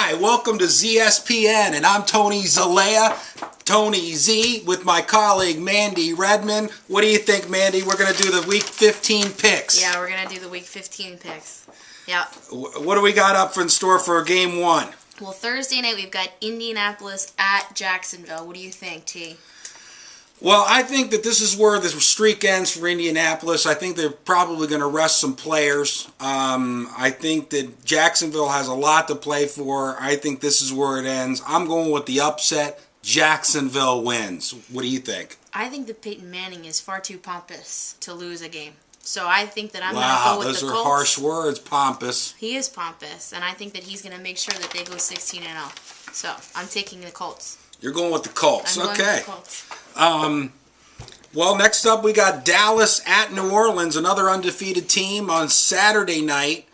Hi, welcome to ZSPN, and I'm Tony Zalea, Tony Z, with my colleague Mandy Redmond. What do you think, Mandy? We're going to do the Week 15 picks. Yeah, we're going to do the Week 15 picks. Yeah. What do we got up in store for Game 1? Well, Thursday night we've got Indianapolis at Jacksonville. What do you think, T? Well, I think that this is where the streak ends for Indianapolis. I think they're probably going to rest some players. I think that Jacksonville has a lot to play for. I think this is where it ends. I'm going with the upset. Jacksonville wins. What do you think? I think that Peyton Manning is far too pompous to lose a game. So I think that I'm going to go with the Colts. Wow, those are harsh words, pompous. He is pompous, and I think that he's going to make sure that they go 16-0. So I'm taking the Colts. You're going with the Colts. I'm okay. going with the Colts. Well, next up we got Dallas at New Orleans, another undefeated team on Saturday night.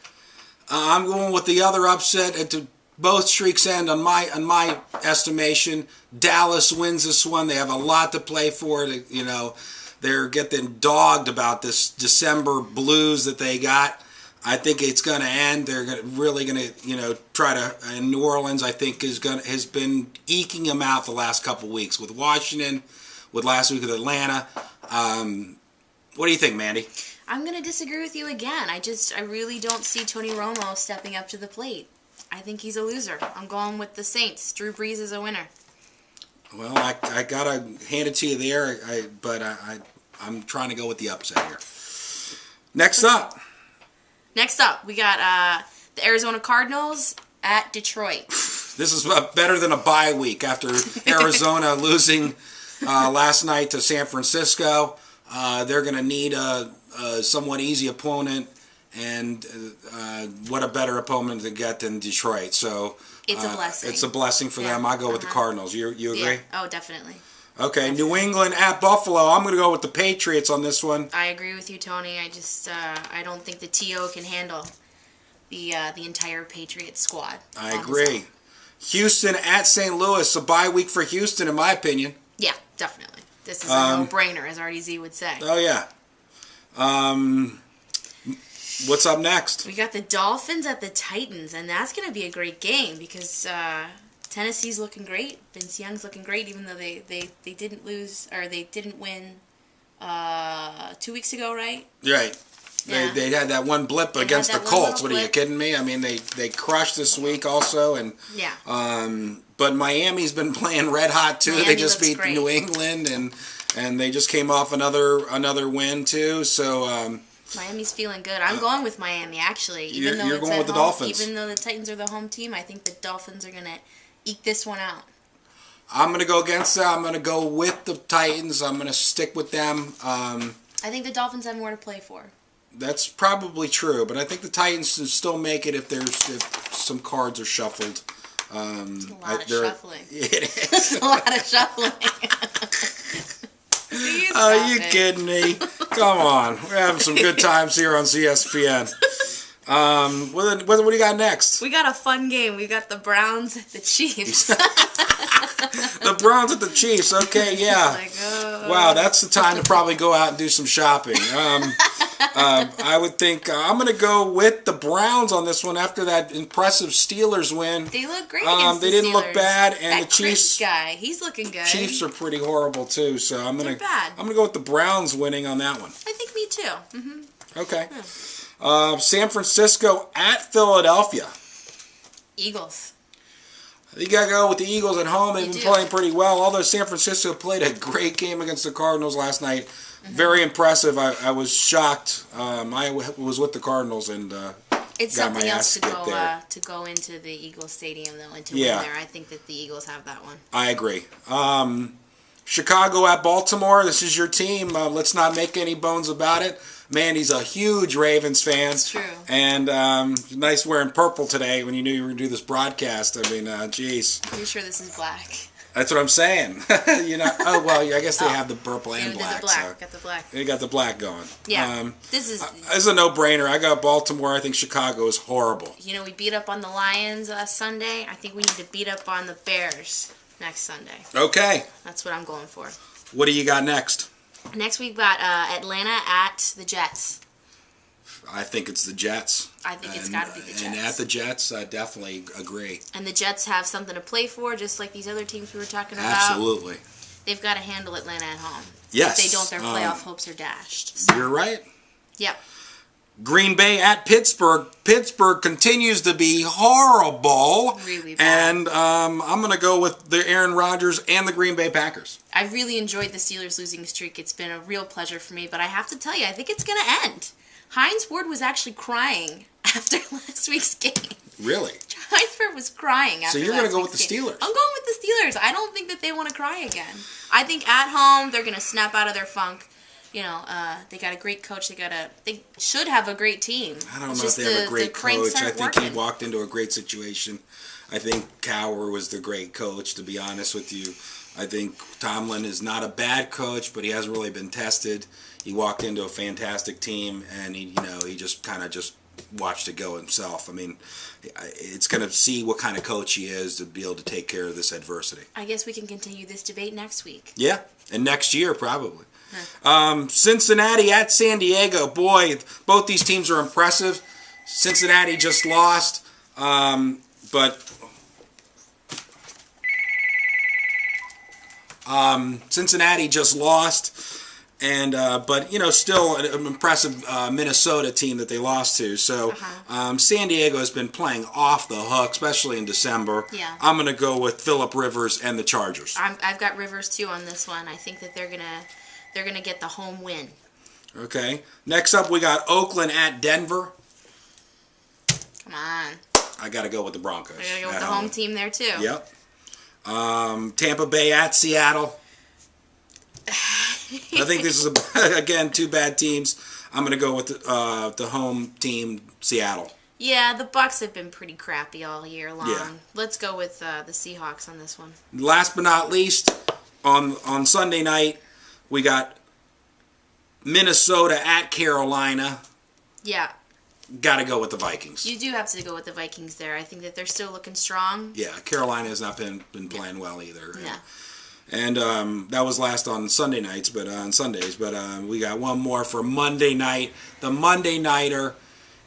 I'm going with the other upset at both streaks end on my estimation. Dallas wins this one. They have a lot to play for. They're getting dogged about this December blues that they got. I think it's going to end. They're really going to, try to. And New Orleans, I think, has been eking them out the last couple weeks with Washington, with last week with Atlanta. What do you think, Mandy? I'm going to disagree with you again. I really don't see Tony Romo stepping up to the plate. I think he's a loser. I'm going with the Saints. Drew Brees is a winner. Well, I got to hand it to you there, but I'm trying to go with the upset here. Next up, we got the Arizona Cardinals at Detroit. This is better than a bye week after Arizona losing last night to San Francisco. They're going to need a somewhat easy opponent, and what a better opponent to get than Detroit. So it's a blessing. It's a blessing for them. I go with the Cardinals. You agree? Yeah. Oh, definitely. Okay, definitely. New England at Buffalo. I'm going to go with the Patriots on this one. I agree with you, Tony. I don't think the TO can handle the entire Patriots squad. I agree. Houston at St. Louis. A bye week for Houston, in my opinion. Yeah, definitely. This is a no-brainer, as RDZ would say. Oh, yeah. What's up next? We got the Dolphins at the Titans, and that's going to be a great game because Tennessee's looking great. Vince Young's looking great, even though they didn't lose, or they didn't win 2 weeks ago, right? Right. Yeah. They had that one blip against the Colts. What are you kidding me? I mean, they crushed this week also, and yeah. But Miami's been playing red hot too. Miami they just beat great. New England, and they just came off another win too. So Miami's feeling good. I'm going with Miami actually. You're going with the Dolphins. Even though the Titans are the home team, I think the Dolphins are gonna eke this one out. I'm gonna go against that. I'm gonna go with the Titans. I'm gonna stick with them. I think the Dolphins have more to play for. That's probably true, but I think the Titans can still make it if some cards are shuffled. It's a lot of shuffling. It is. It's a lot of shuffling. Are you kidding me? Come on. We're having some good times here on CSPN. What do you got next? We got a fun game. We got the Browns at the Chiefs. The Browns at the Chiefs. Okay, yeah. Wow, that's the time to probably go out and do some shopping. I would think I'm going to go with the Browns on this one after that impressive Steelers win. They look great against They didn't look bad, and that the Chiefs guy, he's looking good. Chiefs are pretty horrible too, so I'm going to go with the Browns winning on that one. I think me too. Mm-hmm. Okay. San Francisco at Philadelphia. Eagles. You got to go with the Eagles at home. They've been playing pretty well, although San Francisco played a great game against the Cardinals last night. Mm-hmm. Very impressive. I was shocked. I was with the Cardinals and it's got something my else ass to go into the Eagles Stadium though and to win there. I think that the Eagles have that one. I agree. Chicago at Baltimore. This is your team. Let's not make any bones about it. Mandy's a huge Ravens fan. That's true. And nice wearing purple today when you knew you were going to do this broadcast. I mean, geez. Pretty sure this is black. That's what I'm saying. Oh, well, I guess they have the purple and black. The black. So got the black. They got the black going. Yeah. This is a no-brainer. I got Baltimore. I think Chicago is horrible. We beat up on the Lions last Sunday. I think we need to beat up on the Bears next Sunday. Okay. That's what I'm going for. What do you got next? Next we've got Atlanta at the Jets. I think it's the Jets. I think it's got to be the Jets. And at the Jets, I definitely agree. And the Jets have something to play for, just like these other teams we were talking about. Absolutely. They've got to handle Atlanta at home. Yes. If they don't, their playoff hopes are dashed. So. You're right. Yep. Green Bay at Pittsburgh. Pittsburgh continues to be horrible. Really bad. And I'm going to go with the Aaron Rodgers and the Green Bay Packers. I really enjoyed the Steelers losing streak. It's been a real pleasure for me, but I have to tell you, I think it's going to end. Hines Ward was actually crying after last week's game. Really? Hines Ward was crying after So you're going to go with the Steelers? I'm going with the Steelers. I don't think that they want to cry again. I think at home they're going to snap out of their funk. You know, they got a great coach. They should have a great team. I don't know if they have a great coach. I think he walked into a great situation. I think Cowher was the great coach, to be honest with you. I think Tomlin is not a bad coach, but he hasn't really been tested. He walked into a fantastic team, and he just kind of just watched it go himself. I mean, it's going to see what kind of coach he is to be able to take care of this adversity. I guess we can continue this debate next week. Yeah, and next year probably. Cincinnati at San Diego. Boy, both these teams are impressive. Cincinnati just lost, but Cincinnati just lost, and but still an impressive Minnesota team that they lost to. So San Diego has been playing off the hook, especially in December. Yeah. I'm going to go with Phillip Rivers and the Chargers. I've got Rivers too on this one. I think that they're gonna get the home win. Okay. Next up, we got Oakland at Denver. Come on. I got to go with the Broncos. I gotta go with the home team there too. Yep. Tampa Bay at Seattle. I think this is again two bad teams. I'm going to go with the home team, Seattle. Yeah, the Bucks have been pretty crappy all year long. Yeah. Let's go with the Seahawks on this one. Last but not least, on Sunday night, we got Minnesota at Carolina. Yeah. Got to go with the Vikings. You do have to go with the Vikings there. I think that they're still looking strong. Yeah, Carolina has not been playing well either. Yeah. And that was last on Sunday nights, but on Sundays. But we got one more for Monday night. The Monday nighter,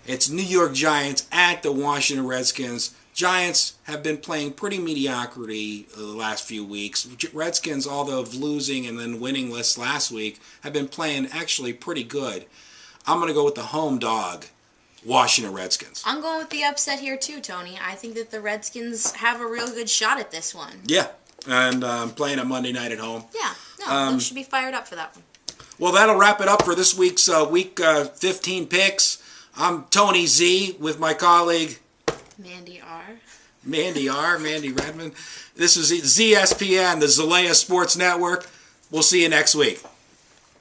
it's New York Giants at the Washington Redskins. Giants have been playing pretty mediocrity the last few weeks. Redskins, although losing and then winning less last week, have been playing actually pretty good. I'm going to go with the home dog, Washington Redskins. I'm going with the upset here too, Tony. I think that the Redskins have a real good shot at this one. Yeah, and playing a Monday night at home. Yeah, no, they should be fired up for that one. Well, that'll wrap it up for this week's Week 15 picks. I'm Tony Z with my colleague Mandy Redmond. This is ZSPN, the Zalea Sports Network. We'll see you next week.